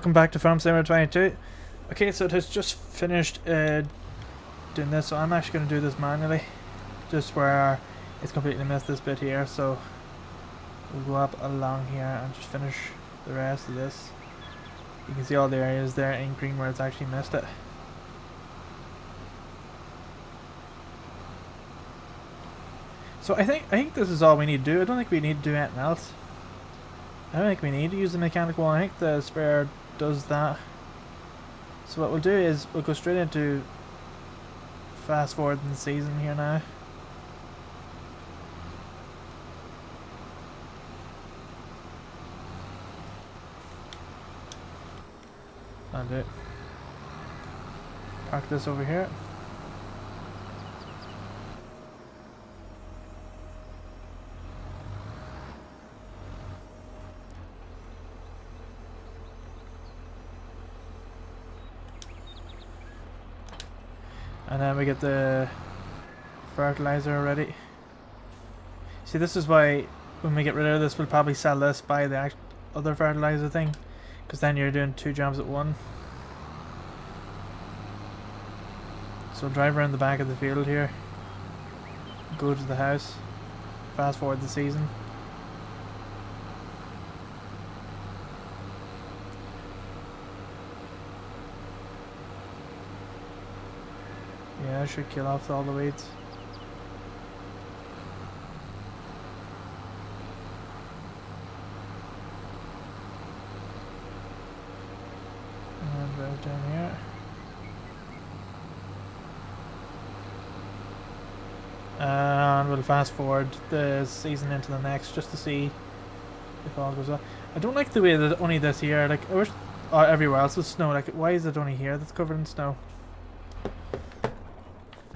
welcome back to Farm Simulator 22. Okay, so it has just finished doing this, so I'm actually going to do this manually, just where it's completely missed this bit here, so we'll go up along here and just finish the rest of this. You can see all the areas there in green where it's actually missed it. So I think this is all we need to do. I don't think we need to do anything else. I don't think we need to use the mechanical one. I think the sprayer does that. So what we'll do is we'll go straight into fast forward in the season here now. And do it. Park this over here. And then we get the fertilizer ready. See, this is why when we get rid of this, we'll probably sell this, buy the other fertilizer thing, because then you're doing two jobs at one. So drive around the back of the field here, go to the house, fast forward the season. Yeah, I should kill off all the weeds. And right down here. And we'll fast forward the season into the next just to see if all goes well. I don't like the way that only this here, like I wish everywhere else was snow. Like, why is it only here that's covered in snow?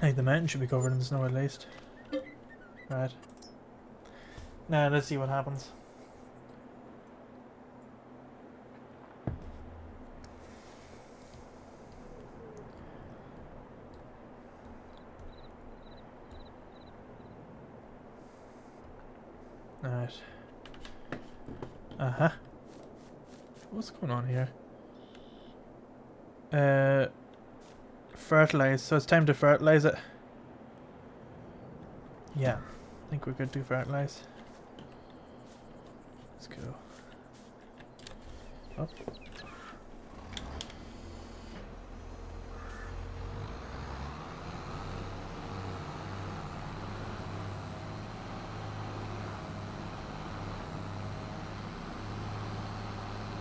I think the mountain should be covered in snow at least. Right. Now let's see what happens. Alright. Uh-huh. What's going on here? Fertilize, so it's time to fertilize it. Yeah, I think we're good to fertilize. Let's go. Oh.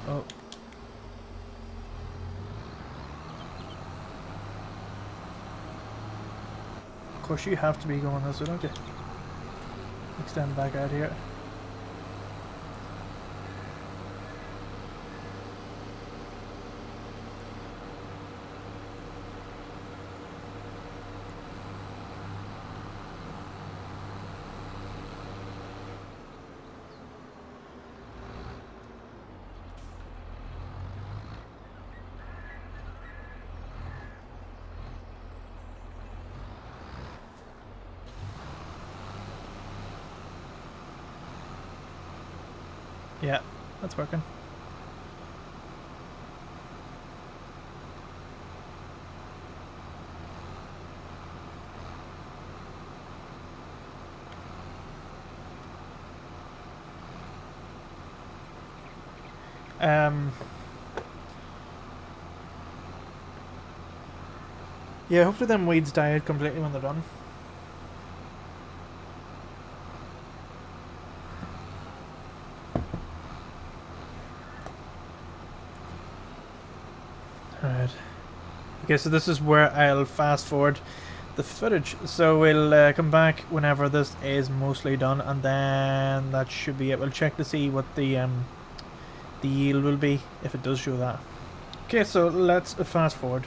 Oh. Of course you have to be going this way, don't you? Extend back out here. Yeah, that's working. Yeah, hopefully them weeds die out completely when they're done. Alright. Okay, so this is where I'll fast forward the footage. So we'll come back whenever this is mostly done, and then that should be it. We'll check to see what the yield will be, if it does show that. Okay, so let's fast forward.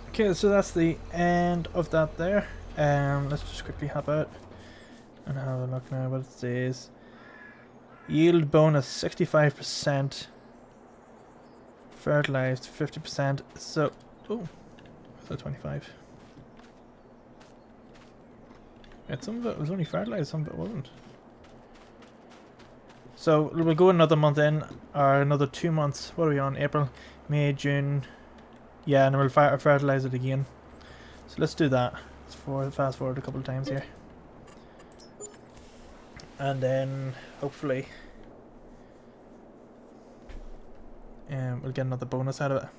Okay, so that's the end of that there. Let's just quickly hop out and have a look now what it says. Yield bonus 65%. Fertilized 50%. So, oh, so 25. Yeah, some of it was only fertilized, some of it wasn't. So we'll go another month in, or another 2 months. What are we on? April, May, June. Yeah, and we'll fertilize it again. So let's do that. Let's fast forward a couple of times here. And then hopefully we'll get another bonus out of it.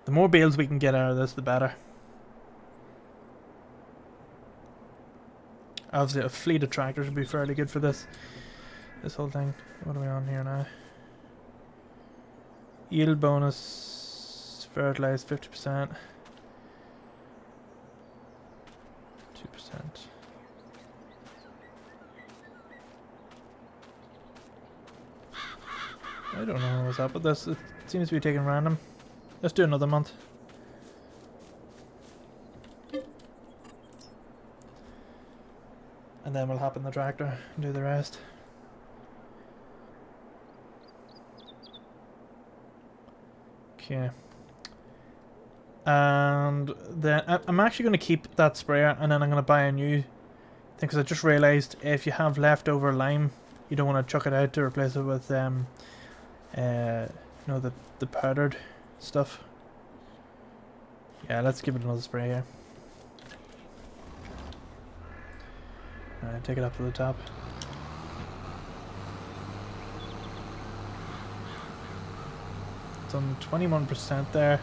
The more bales we can get out of this, the better. Obviously a fleet of tractors would be fairly good for this whole thing. What are we on here now? Yield bonus, fertilize 50%. 2%. I don't know what's up with this. It seems to be taking random. Let's do another month. And then we'll hop in the tractor and do the rest. Okay. And then I'm actually going to keep that sprayer, and then I'm going to buy a new thing, because I just realised if you have leftover lime, you don't want to chuck it out to replace it with you know, the powdered stuff. Yeah, let's give it another spray here. Alright, take it up to the top. It's on 21% there.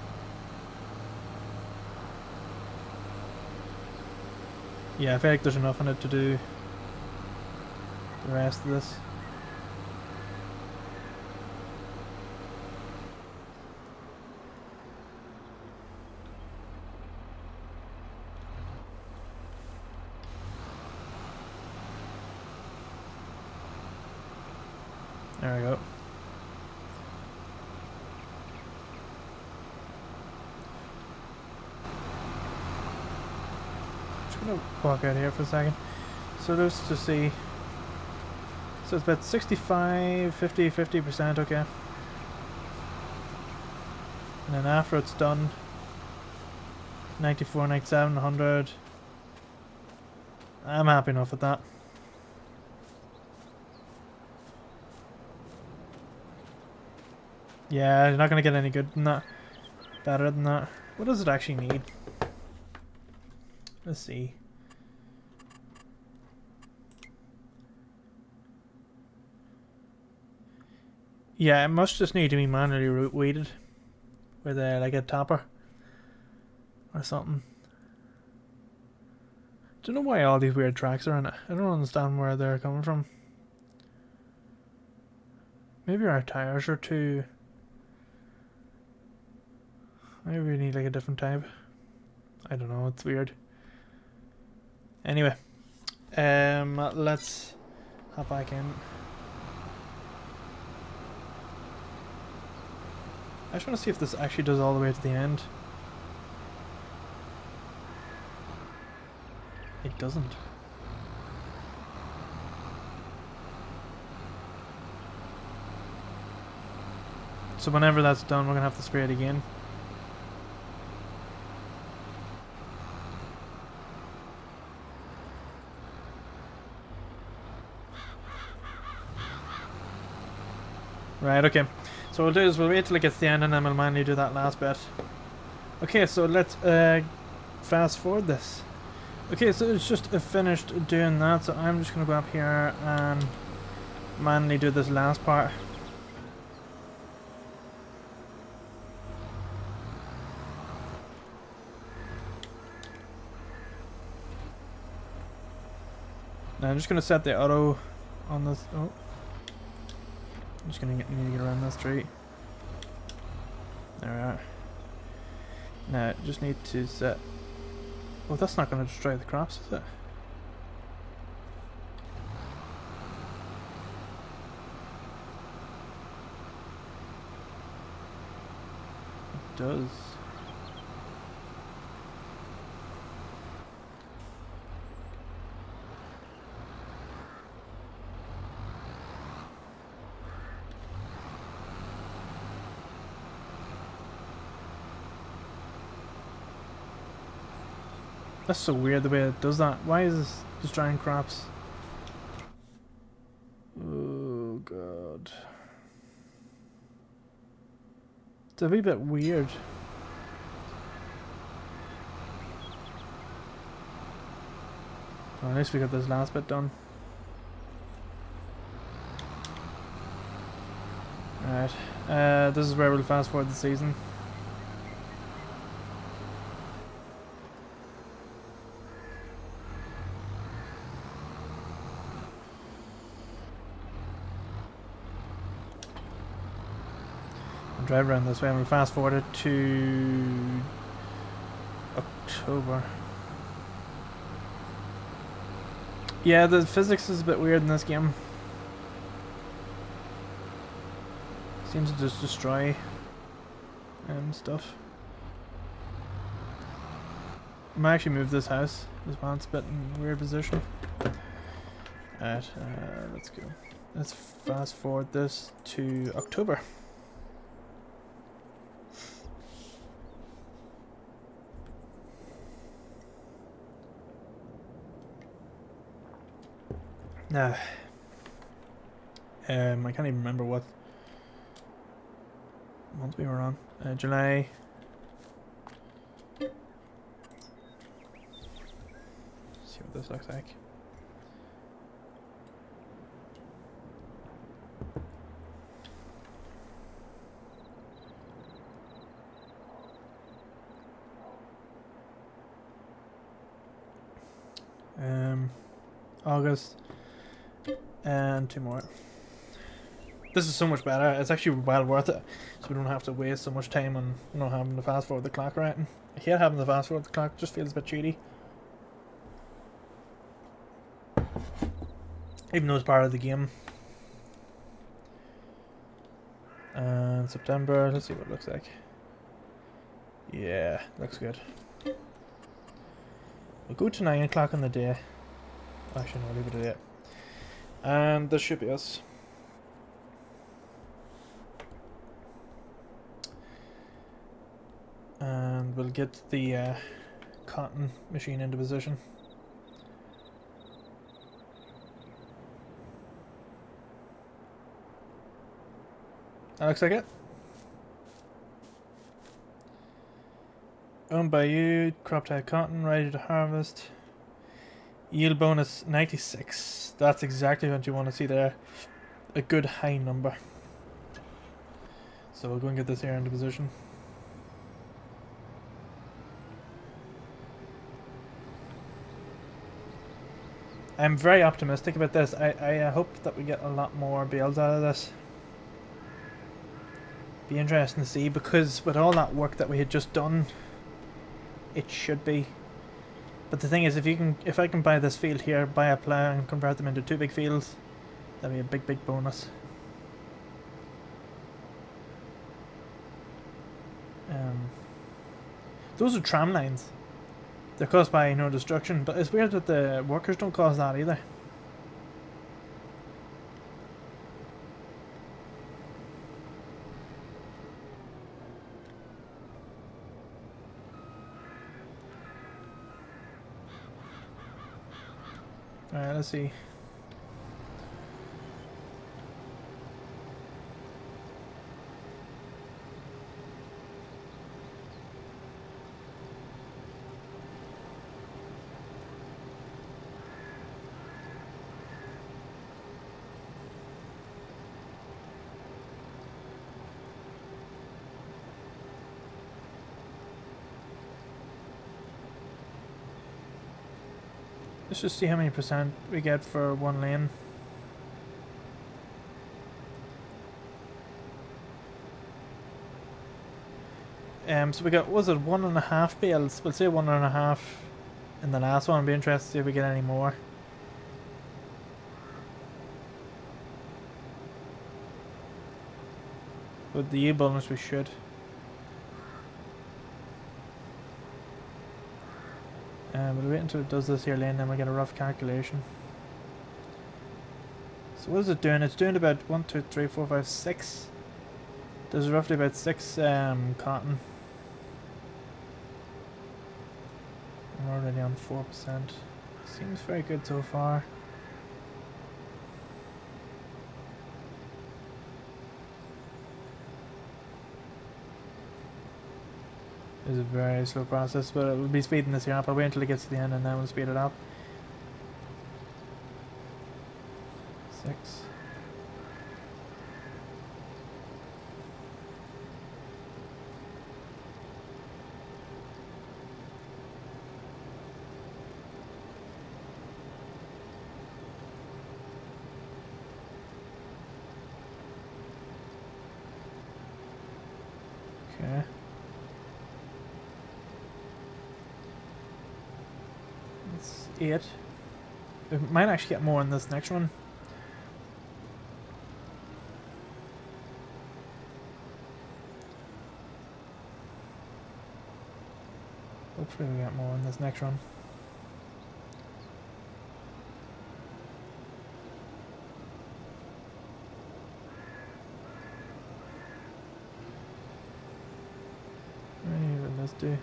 Yeah, I feel like there's enough in it to do the rest of this. There we go. Just gonna walk out here for a second. So just to see. So it's about 65, 50%, okay. And then after it's done, 94, 97, 100. I'm happy enough with that. Yeah, you're not going to get any good than that. Better than that. What does it actually need? Let's see. Yeah, it must just need to be manually weighted with like a tapper or something. Don't know why all these weird tracks are in it. I don't understand where they're coming from. Maybe our tires are too... Maybe we need like a different type. I don't know, it's weird. Anyway, let's hop back in. I just want to see if this actually does all the way to the end. It doesn't. So whenever that's done, we're gonna have to spray it again. Right, okay. So what we'll do is we'll wait till it gets to the end, and then we'll manually do that last bit. Okay, so let's fast forward this. Okay, so it's just finished doing that, so I'm just going to go up here and manually do this last part. Now I'm just going to set the auto on this. Oh. I'm just going to need to get around this tree. There we are. Now, just need to set... Oh, that's not going to destroy the crops, is it? It does. That's so weird the way it does that. Why is this destroying crops? a wee bit weird. Well, at least we got this last bit done. Alright, this is where we'll fast forward the season. I'll drive around this way and we'll fast forward it to October. Yeah, the physics is a bit weird in this game. Seems to just destroy stuff. I might actually move this house as well. It's a bit in a weird position. Alright, let's go. Let's fast forward this to October. Now, I can't even remember what month we were on. July. See what this looks like. August. And 2 more. This is so much better. It's actually well worth it. So we don't have to waste so much time on having to fast forward the clock right. I hate having to fast forward the clock. It just feels a bit cheaty. Even though it's part of the game. And September, let's see what it looks like. Yeah, looks good. We'll go to 9 o'clock on the day. Actually no, leave it at 8. And this should be us. And we'll get the cotton machine into position. That looks like it. Owned by you, crop type cotton, ready to harvest. Yield bonus 96. That's exactly what you want to see there. A good high number. So we'll go and get this here into position. I'm very optimistic about this. I hope that we get a lot more bales out of this. Be interesting to see, because with all that work that we had just done, it should be. But the thing is, if I can buy this field here, buy a plough and convert them into 2 big fields, that'd be a big bonus. Those are tram lines. They're caused by no destruction, but it's weird that the workers don't cause that either. Alright, let's see. Let's just see how many percent we get for 1 lane. So we got, was it 1.5 bales? We'll say 1.5 in the last one. I'd be interested to see if we get any more. With the yield bonus we should. We'll wait until it does this here lane, then we'll get a rough calculation. So what is it doing? It's doing about 1, 2, 3, 4, 5, 6. There's roughly about 6 cotton. We're already on 4%. Seems very good so far. It's a very slow process, but it will be speeding this here up. I'll wait until it gets to the end and then we'll speed it up. 6. Okay. That's 8. We might actually get more in this next one. Hopefully we get more in this next run. Let's do.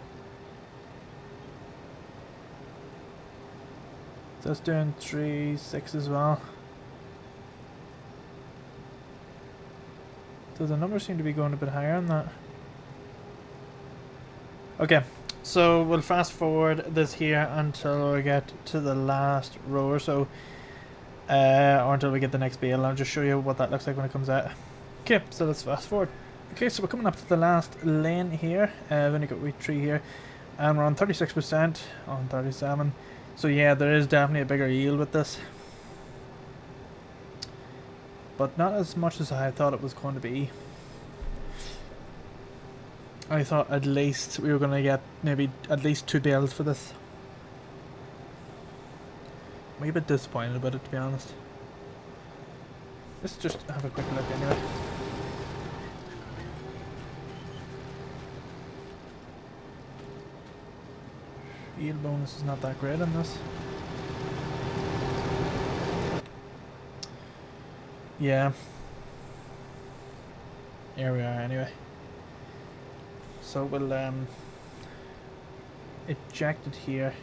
That's doing 3, 6 as well. So the numbers seem to be going a bit higher on that. Okay, so we'll fast forward this here until we get to the last row or so. Or until we get the next bale. I'll just show you what that looks like when it comes out. Okay, so let's fast forward. Okay, so we're coming up to the last lane here. We've only got week 3 here. And we're on 36%, on 37. So yeah, there is definitely a bigger yield with this. But not as much as I thought it was going to be. I thought at least we were going to get maybe at least 2 bales for this. I'm a bit disappointed about it, to be honest. Let's just have a quick look anyway. Yield bonus is not that great on this. Yeah. Here we are anyway. So we'll eject it here.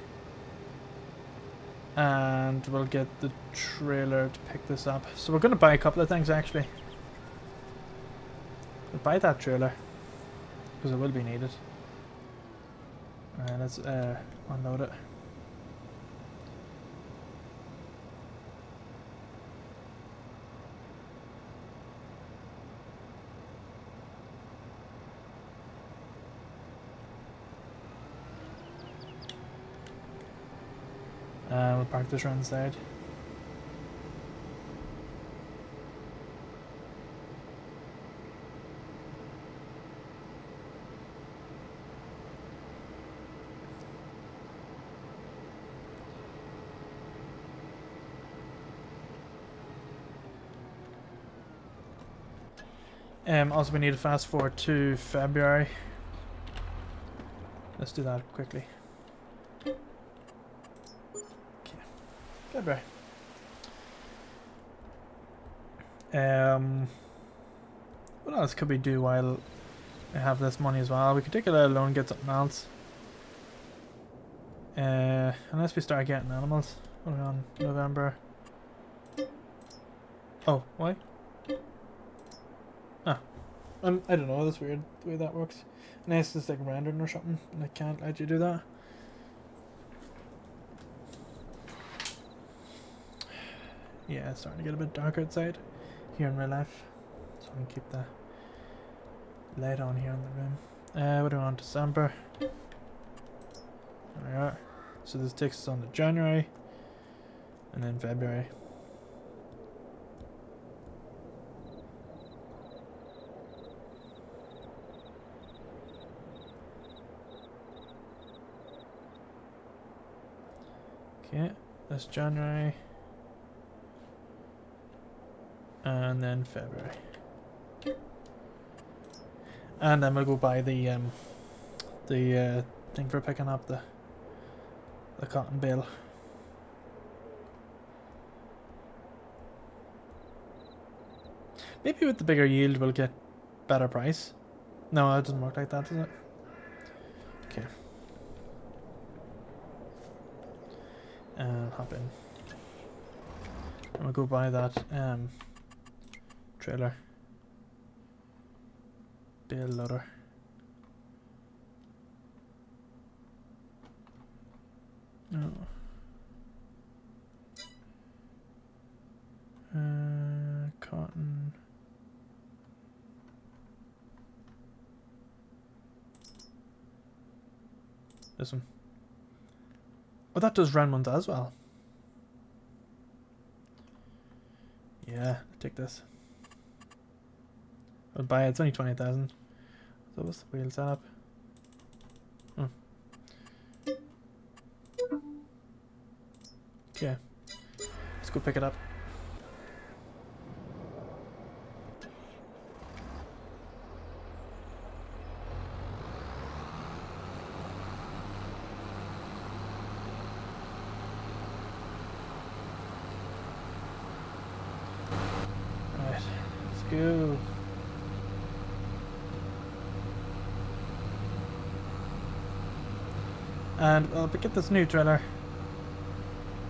And we'll get the trailer to pick this up. So we're going to buy a couple of things actually. We'll buy that trailer. Because it will be needed. Alright, let's unload it. We'll park this around the side. Also we need to fast forward to February. Let's do that quickly. Okay. February. What else could we do while I have this money as well? We could take it out of loan and get something else. Unless we start getting animals. What are we on? November. Oh, why? Ah. I don't know, that's weird the way that works. Unless it's like rendering or something, and I can't let you do that. Yeah, it's starting to get a bit dark outside here in real life. So I'm gonna keep the light on here in the room. What do we want? December. There we are. So this takes us on to January. And then February. Okay, that's January. And then February. And then we'll go buy the thing for picking up the cotton bale. Maybe with the bigger yield we'll get better price. No, it doesn't work like that, does it? Okay. Hop in. And we'll go buy that trailer. Bale loader. This one. Oh, that does round ones as well. Yeah, take this. I'll buy it. It's only 20,000. So what's the wheel setup? Oh. Okay. Let's go pick it up. Right. Let's go. And I'll get this new trailer.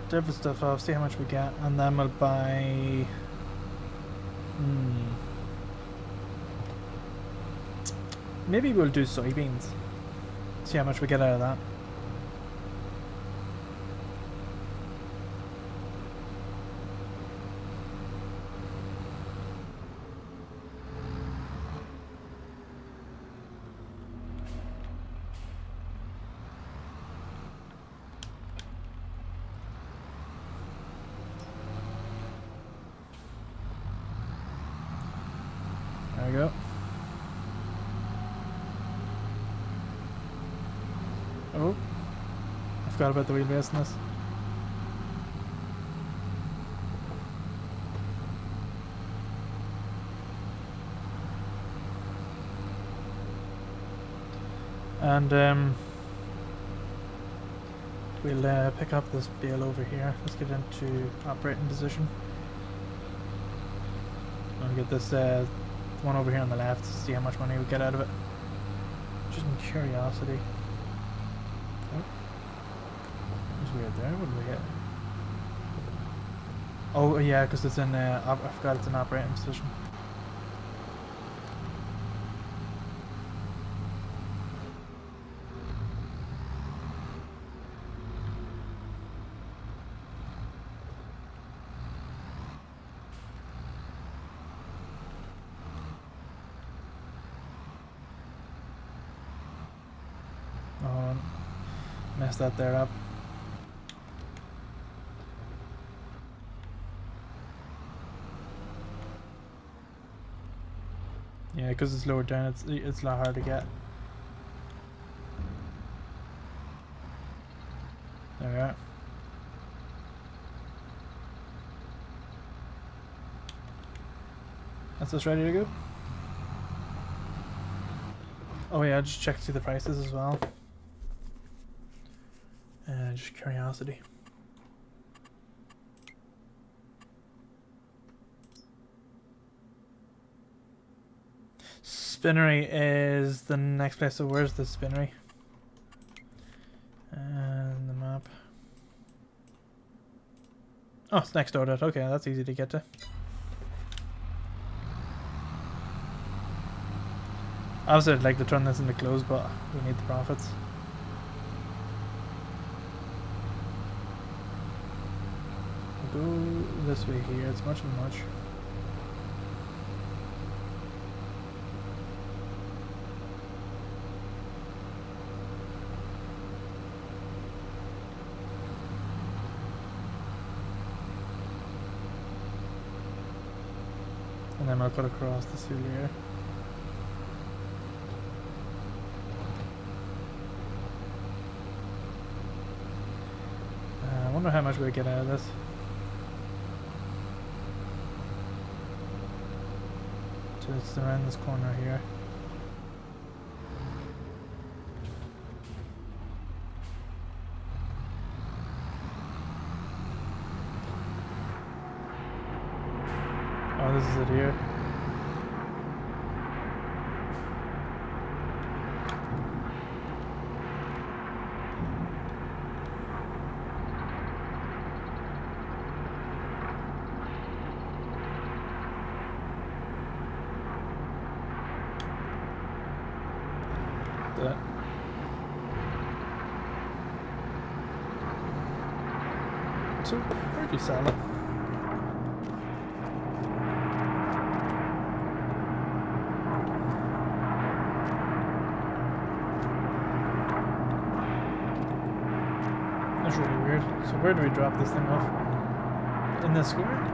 Different stuff off, see how much we get, and then we'll buy. Maybe we'll do soybeans. See how much we get out of that. There we go. Oh, I forgot about the wheelbase in this. And we'll pick up this bale over here. Let's get into operating position. I'm gonna get this one over here on the left to see how much money we get out of it. Just in curiosity. Oh, that was weird there. What did we get? Oh yeah, because it's in. I forgot it's in operating position. Oh, messed that there up. Yeah, because it's lower down, it's a lot harder to get. There we are. That's us ready to go. Oh yeah, just check to see the prices as well. Just curiosity. Spinnery is the next place, so where's the spinnery? And the map. Oh, it's next door to it. Okay, that's easy to get to. Obviously I'd like to turn this into clothes, but we need the profits. We'll go this way here, it's much too much. And then I'll cut across this field here. I wonder how much we get out of this. So it's around this corner here. Oh, this is it here. That. So pretty solid. is really weird. So where do we drop this thing off? In this square?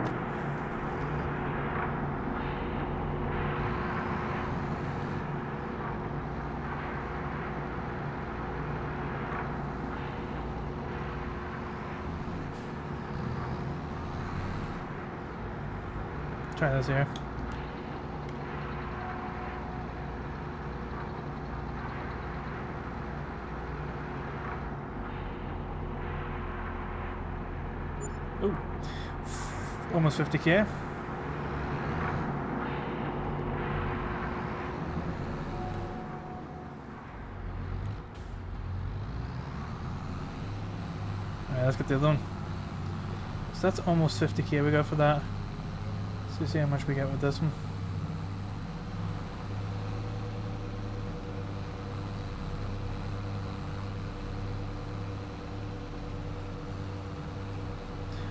Try this here. Ooh, almost 50k. Alright, let's get the other one. So that's almost 50k we got for that. So see how much we get with this one.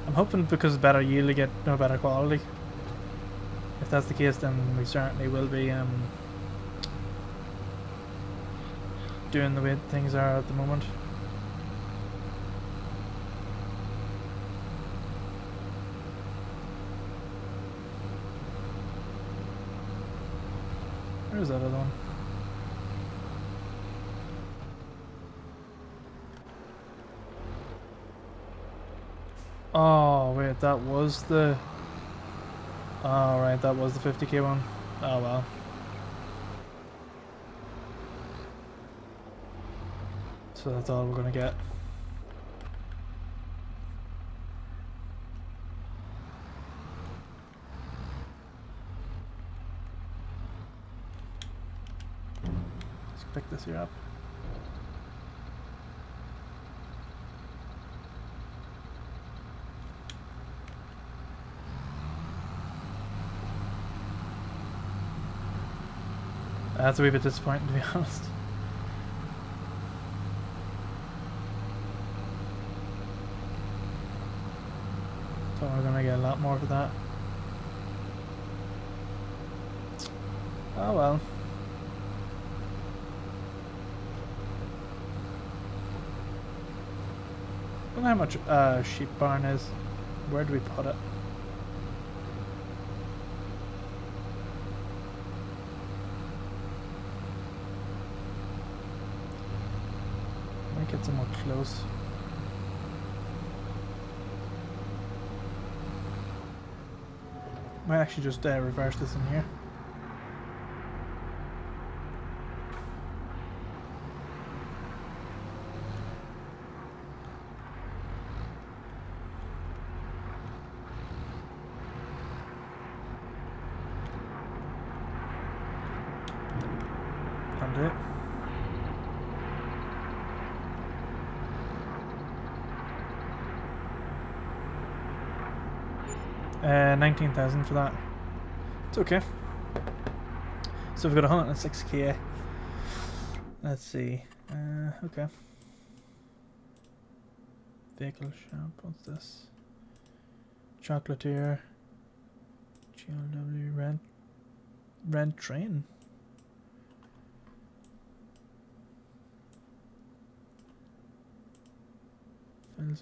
I'm hoping because it's better yield to get no better quality. If that's the case, then we certainly will be doing the way things are at the moment. Where's that other one? Oh wait, that was the... Oh right, that was the 50k one. Oh well. So that's all we're gonna get. Let's pick this here up. That's a wee bit disappointing, to be honest. So we're gonna get a lot more for that. Oh well. I don't know how much sheep barn is. Where do we put it? Might get somewhat close. Might actually just reverse this in here. That'll do it. Uh, 19,000 for that. It's okay. So we've got 106k. Let's see. Okay. Vehicle shop. What's this? Chocolatier. GLW rent train.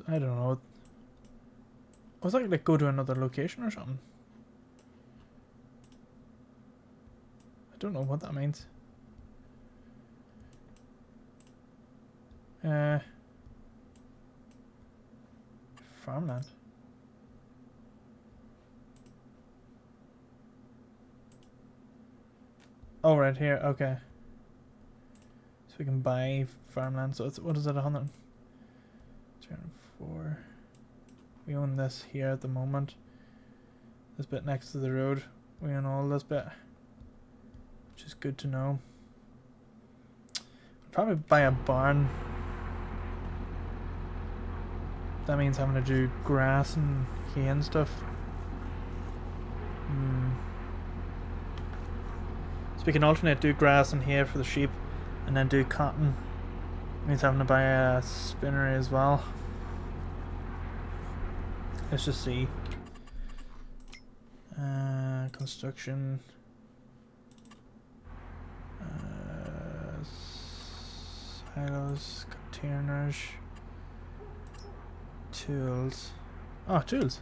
I don't know. Was that like go to another location or something? I don't know what that means. Farmland. Oh, right here. Okay. So we can buy farmland. So it's, what is it? 100. 304. We own this here at the moment. This bit next to the road. We own all this bit, which is good to know. Probably buy a barn. That means having to do grass and hay and stuff. So we can alternate, do grass and hay for the sheep, and then do cotton. Means having to buy a spinnery as well. Let's just see. Construction. Silos, containers. Tools. Oh, tools.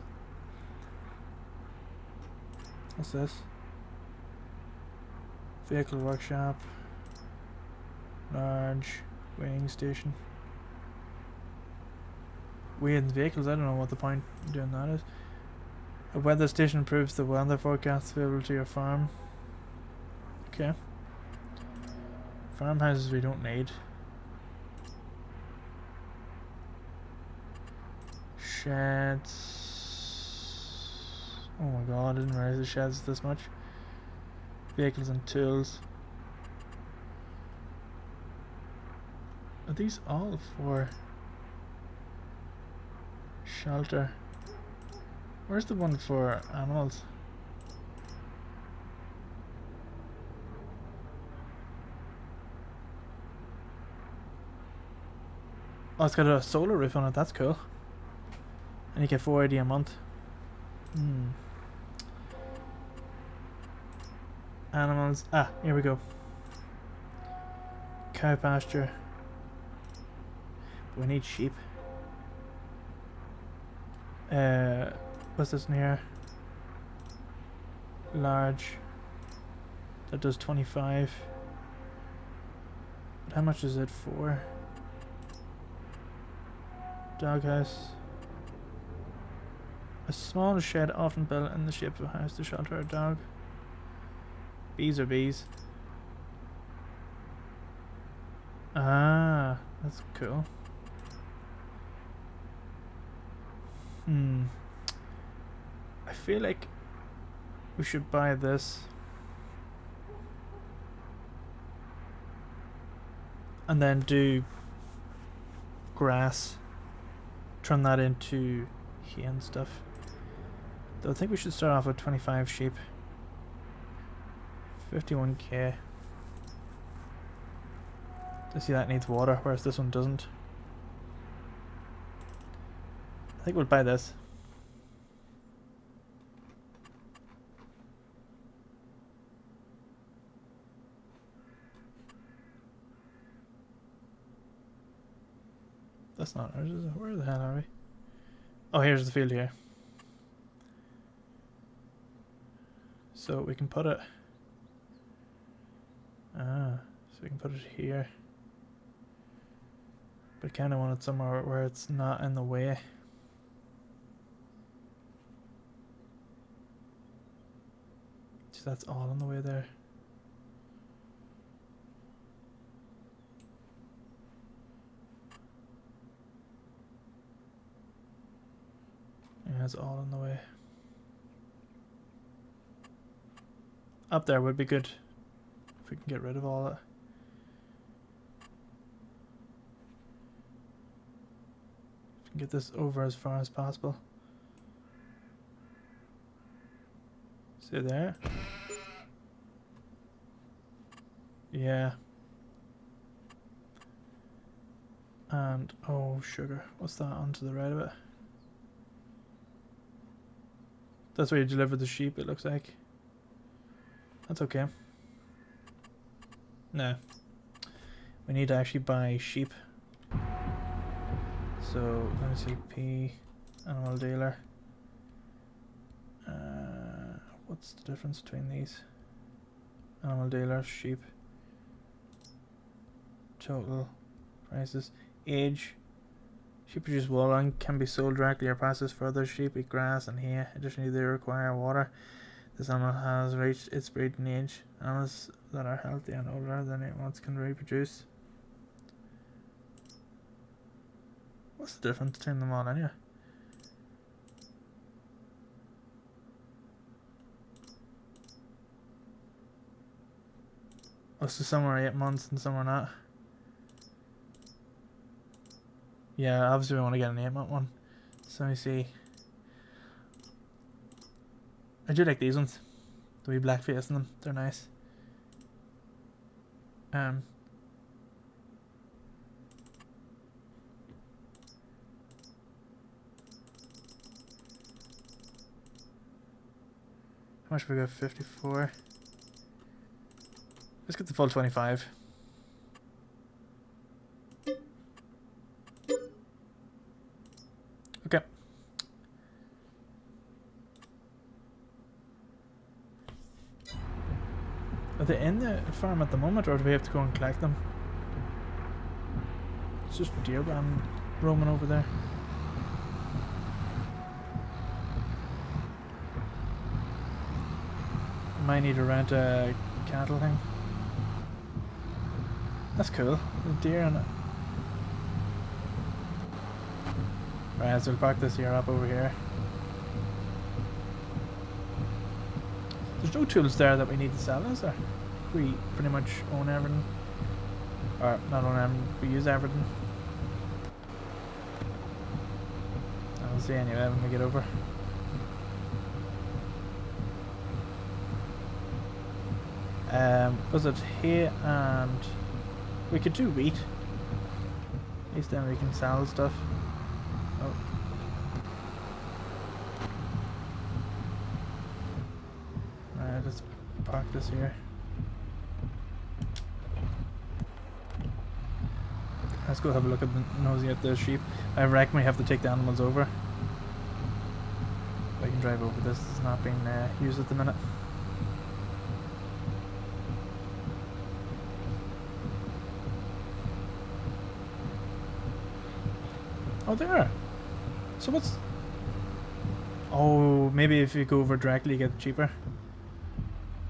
What's this? Vehicle workshop. Large weighing station. Weighing vehicles, I don't know what the point of doing that is. A weather station improves the weather forecast available to your farm. Okay. Farmhouses we don't need. Sheds. Oh my god, I didn't realize the sheds this much. Vehicles and tools. Are these all for shelter? Where's the one for animals? Oh, it's got a solar roof on it, that's cool. And you get $4.80 a month. Animals. Ah, here we go. Cow pasture. We need sheep. What's this in here? Large. That does 25. But how much is it for? Doghouse. A small shed often built in the shape of a house to shelter a dog. Bees are bees. Ah, that's cool. I feel like we should buy this. And then do grass. Turn that into hay and stuff. Though I think we should start off with 25 sheep. 51k. I see that needs water, whereas this one doesn't. I think we'll buy this. That's not ours, is it? Where the hell are we? Oh, here's the field here. So we can put it... Ah, so we can put it here. But I kind of want it somewhere where it's not in the way. So that's all in the way there. Yeah, it's all in the way. Up there would be good if we can get rid of all that. If we can get this over as far as possible. See there? Yeah. And oh sugar, what's that onto the right of it? That's where you deliver the sheep, it looks like. That's okay. No. We need to actually buy sheep. So, let me see. P. Animal dealer. What's the difference between these? Animal dealer, sheep. Total prices. Age. Sheep produce wool and can be sold directly or processed for other sheep, eat grass and hay. Additionally, they require water. This animal has reached its breeding age. Animals that are healthy and older than 8 months can reproduce. What's the difference between them all anyway? Oh, so some are 8 months and some are not. Yeah, obviously we want to get an 8-month one. So let me see. I do like these ones. The wee black face in them. They're nice. How much we got? 54. Let's get the full 25. Okay. they in the farm at the moment, or do we have to go and collect them? It's just deer brand roaming over there. Might need to rent a cattle thing. That's cool. There's deer in it. Right, so we'll park this here up over here. There's no tools there that we need to sell, is there? We pretty much own everything. Or, not own everything, we use everything. I'll see anyway when we get over. Was it hay and... We could do wheat. At least then we can sell stuff. Oh. Alright, let's park this here. Let's go have a look at the nosy at the sheep. I reckon we have to take the animals over. I can drive over this. It's not being used at the minute. Oh, there. So what's... Oh, maybe if you go over directly you get cheaper.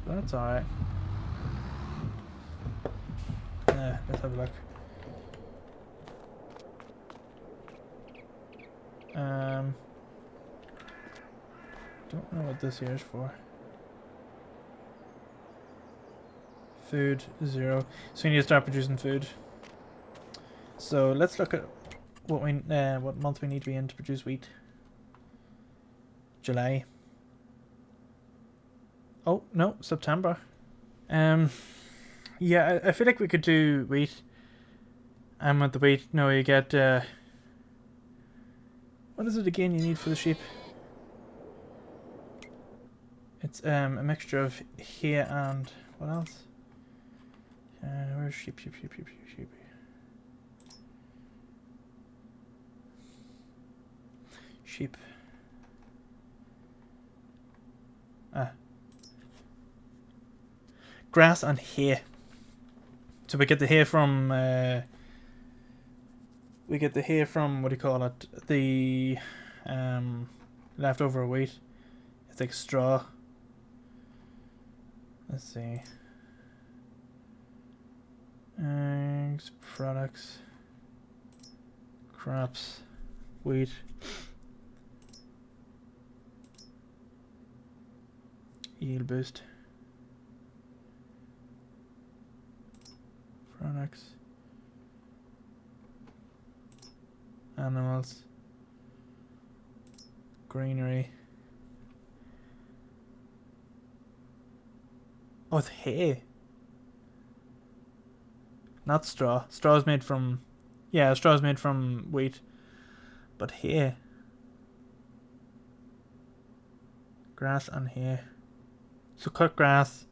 That's alright. Let's have a look. Don't know what this here is for. Food, 0. So we need to start producing food. So let's look at what month we need to be in to produce wheat. July. Oh no, September. Yeah, I feel like we could do wheat. And with the wheat, no, you get what is it again you need for the sheep? It's a mixture of hay and what else? Where's sheep? Sheep. Grass and hay. So we get the hay from what do you call it? The leftover wheat. It's like straw. Let's see. Eggs, products, crops, wheat. Yield boost. Products. Animals. Greenery. Oh, it's hay. Not straw. Straw's made from... Yeah, straw's made from wheat. But hay. Grass and hay. So cut grass.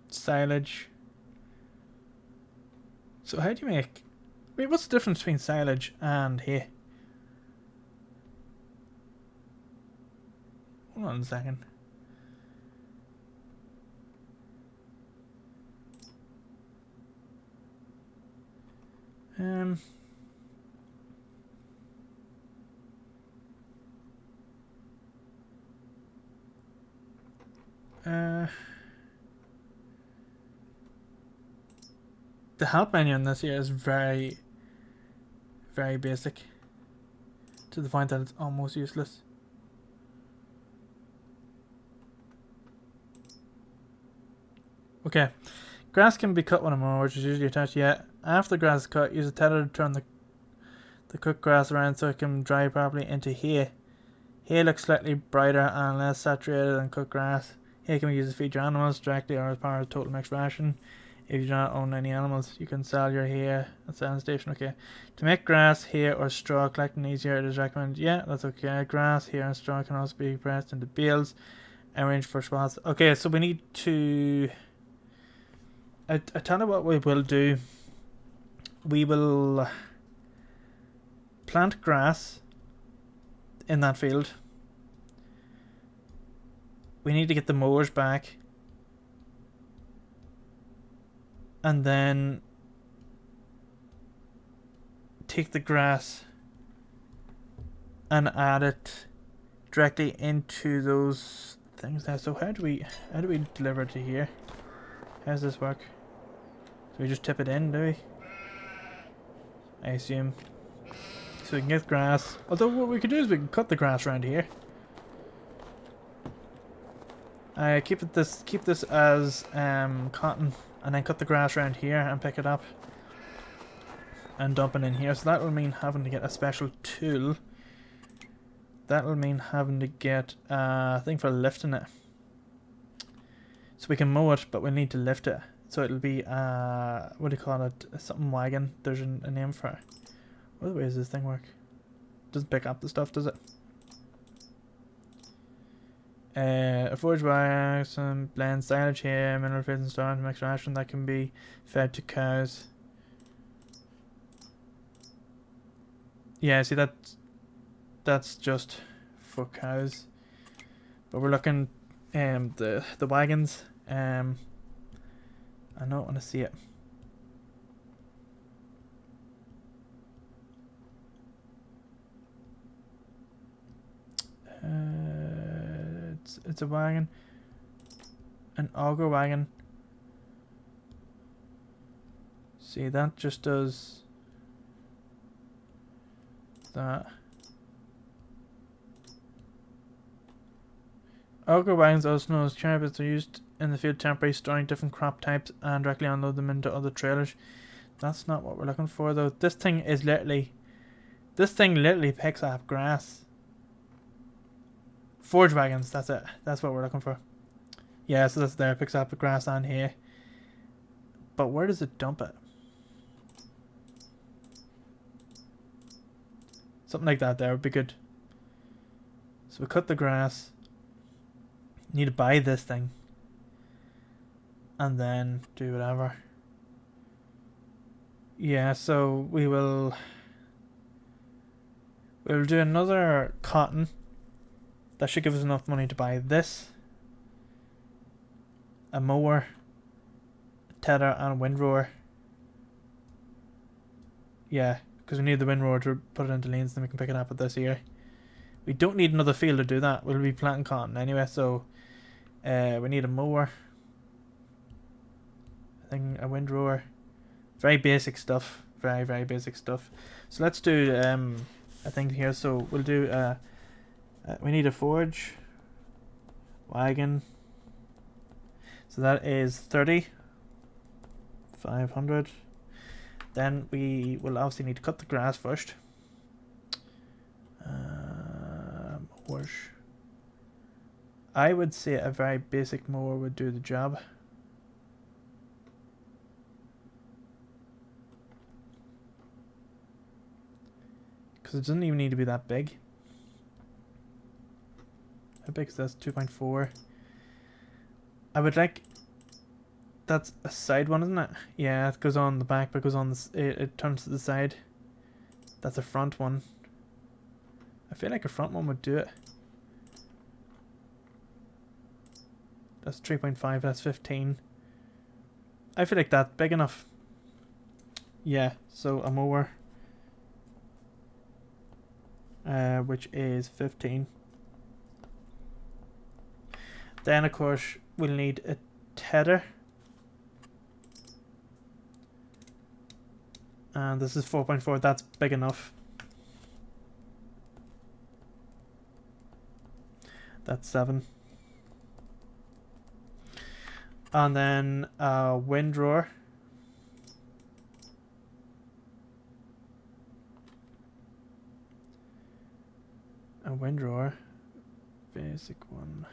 Silage. So how do you make... Wait, what's the difference between silage and hay? Hold on a second. The help menu on this here is very, very basic, to the point that it's almost useless. Okay, grass can be cut when a mower, which is usually attached. Yeah, after the grass is cut, use a tether to turn the cooked grass around so it can dry properly into hay. Hay looks slightly brighter and less saturated than cooked grass. Hay can be used to feed your animals directly or as part of a total mixed ration. If you do not own any animals, you can sell your hay at the selling station. Okay. To make grass, hay, or straw collecting easier, it is recommended. Yeah, that's okay. Grass, hay, and straw can also be pressed into bales and arranged for swaths. Okay, so we need to... I tell you what we will do. We will plant grass in that field. We need to get the mowers back. And then take the grass and add it directly into those things there. So how do we deliver it to here? How does this work? So we just tip it in, do we? I assume. So we can get grass. Although what we could do is we can cut the grass around here. Keep this as cotton, and then cut the grass around here and pick it up and dump it in here. So that will mean having to get a special tool. That will mean having to get a thing for lifting it. So we can mow it, but we need to lift it. So it'll be what do you call it? Something wagon. There's a name for it. What way does this thing work? Doesn't pick up the stuff, does it? A forage wax and blend silage here, mineral feeds and starch, mixed ration that can be fed to cows. Yeah, see that's just for cows. But we're looking the wagons. I don't want to see it. It's a wagon, an auger wagon. See, that just does that. Auger wagons, also known as chariots, are used in the field temporarily, storing different crop types and directly unload them into other trailers. That's not what we're looking for though. This thing literally picks up grass. Forage wagons, that's it. That's what we're looking for. Yeah, so that's there. It picks up the grass on here. But where does it dump it? Something like that there would be good. So we cut the grass. Need to buy this thing. And then do whatever. Yeah, so we'll do another cotton. That should give us enough money to buy this, a mower, a tether, and a windrower. Yeah, because we need the windrower to put it into lanes, then we can pick it up with this here. We don't need another field to do that. We'll be planting cotton anyway, so we need a mower. I think a windrower. Very basic stuff. Very, very basic stuff. So let's do a thing here. So we'll do we need a forage wagon. So that is 500. Then we will obviously need to cut the grass first. Mowers. I would say a very basic mower would do the job. Because it doesn't even need to be that big. How big is this? 2.4. I would like... That's a side one, isn't it? Yeah, it goes on the back, but goes on it turns to the side. That's a front one. I feel like a front one would do it. That's 3.5, that's 15. I feel like that's big enough. Yeah, so a mower. Which is 15. Then of course we'll need a tether. And this is 4.4, that's big enough. That's 7. And then a windrower. A windrower. Basic one.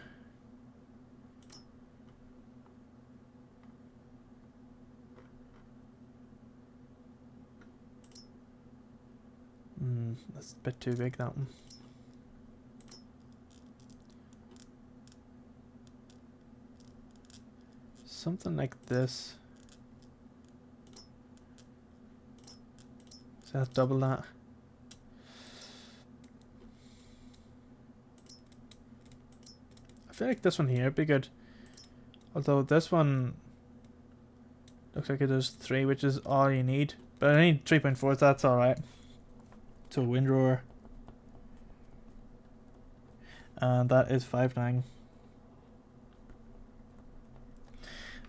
That's a bit too big, that one. Something like this. So that's double that. feel like this one here would be good. Although this one looks like it does 3, which is all you need. But I need 3.4, so that's alright. So windrower. And that is 5.9.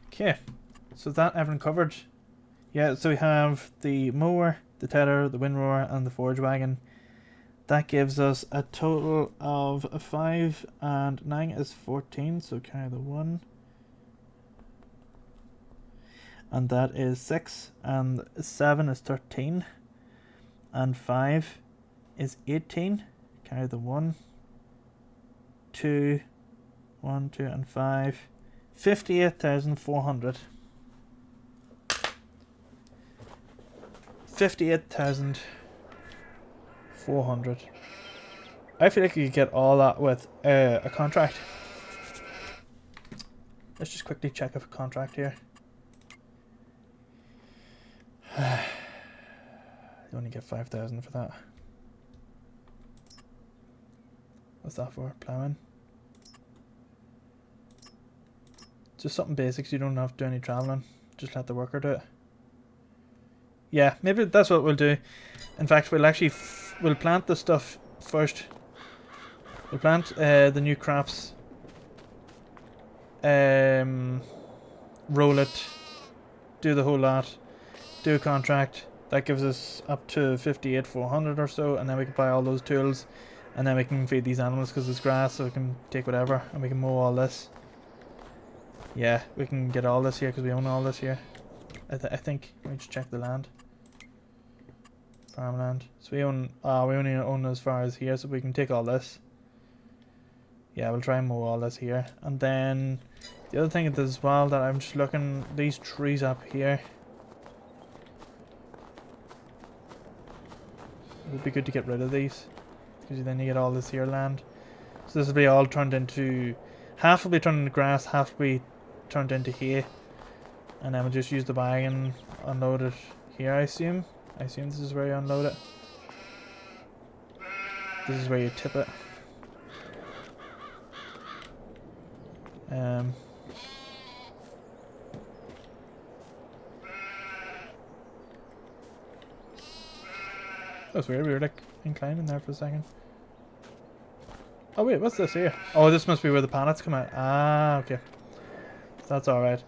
Okay. So that everything covered. Yeah, so we have the mower, the tether, the windrower, and the forge wagon. That gives us a total of 5 and 9 is 14, so carry the 1. And that is 6, and 7 is 13, and 5 is 18, carry the 1, 2, 1, 2, and 5, 58,400. 58,400. I feel like you could get all that with a contract. Let's just quickly check a contract here. You only get 5,000 for that. What's that for? Plowing? Just something basic so you don't have to do any travelling. Just let the worker do it. Yeah, maybe that's what we'll do. In fact, we'll actually we'll plant the stuff first. We'll plant the new crops. Roll it. Do the whole lot. Do a contract. That gives us up to 58,400 or so, and then we can buy all those tools, and then we can feed these animals because it's grass, so we can take whatever, and we can mow all this. Yeah, we can get all this here because we own all this here. I think. Let me just check the land. Farmland. So we own. We only own as far as here, so we can take all this. Yeah, we'll try and mow all this here, and then the other thing is as well that I'm just looking, these trees up here. It would be good to get rid of these, because then you get all this here land. So this will be all turned into, half will be turned into grass, half will be turned into hay, and then we'll just use the wagon, unload it here. I assume this is where you unload it. This is where you tip it. That's weird, we were like inclining there for a second. Oh wait, what's this here? Oh, this must be where the pallets come out. Ah, okay. That's alright.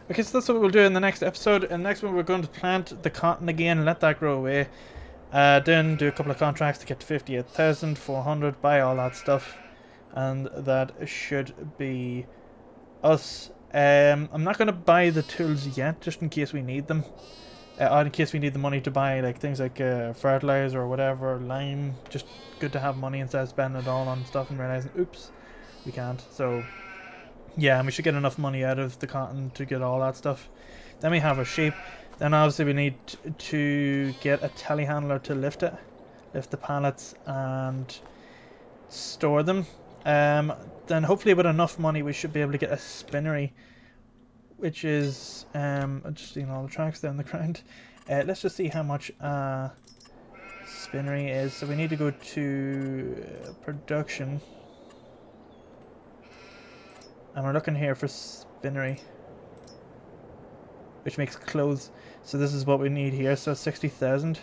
Okay, so that's what we'll do in the next episode. In the next one we're going to plant the cotton again, let that grow away. Then do a couple of contracts to get to 58,400, buy all that stuff. And that should be us. I'm not going to buy the tools yet, just in case we need them. In case we need the money to buy like things like fertilizer or whatever, lime. Just good to have money instead of spending it all on stuff and realizing, oops, we can't. So yeah, and we should get enough money out of the cotton to get all that stuff. Then we have our sheep. Then obviously we need to get a telehandler to lift it, lift the pallets and store them. Then hopefully with enough money we should be able to get a spinnery, which is I'm just seeing all the tracks there on the ground. Let's just see how much spinnery is. So we need to go to production, and we're looking here for spinnery, which makes clothes. So this is what we need here. So 60,000.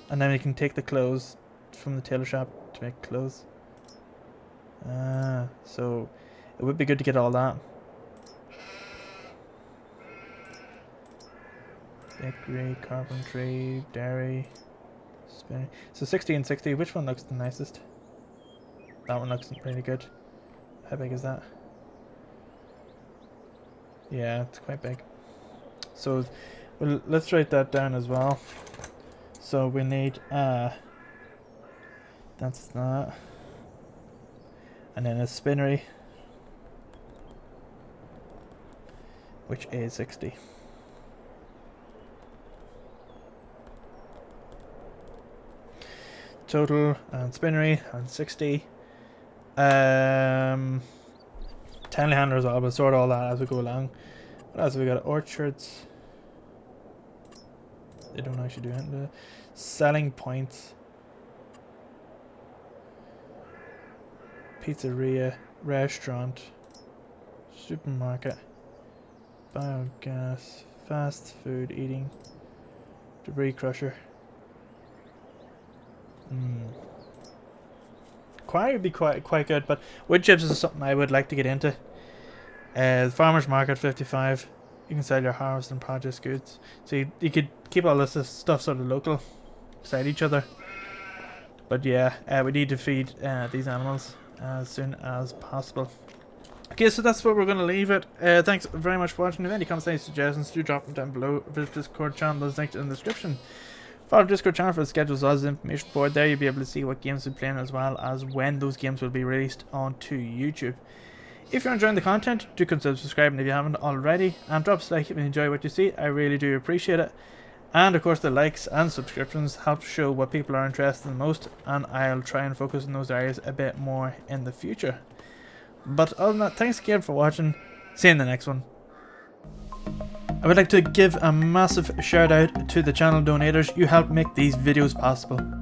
And then we can take the clothes from the tailor shop to make clothes. So it would be good to get all that. Bakery, carpentry, dairy, spinning. So 60 and 60. Which one looks the nicest? That one looks really good. How big is that? Yeah, it's quite big. So well, let's write that down as well. So we need that's that. And then a spinnery, which is 60. Total and spinnery and 60. Telehandler as well. We'll sort all that as we go along. What else have we got? Orchards. They don't actually do anything. Selling points. pizzeria, restaurant, supermarket, biogas, fast food eating, debris crusher. Quarry would be quite good, but wood chips is something I would like to get into. The farmer's market 55. You can sell your harvest and produce goods. So you could keep all this stuff sort of local, beside each other. But yeah, we need to feed these animals as soon as possible. Okay, so that's where we're going to leave it. Thanks very much for watching. If any comments, any suggestions, do drop them down below. Visit Discord channel, there's linked in the description. Follow Discord channel for the schedules, as information board. There you'll be able to see what games we're playing, as well as when those games will be released onto YouTube. If you're enjoying the content, do consider subscribing if you haven't already, and drop us a like if you enjoy what you see. I really do appreciate it. And of course, the likes and subscriptions help show what people are interested in most, and I'll try and focus on those areas a bit more in the future. But other than that, thanks again for watching. See you in the next one. I would like to give a massive shout out to the channel donators. You help make these videos possible.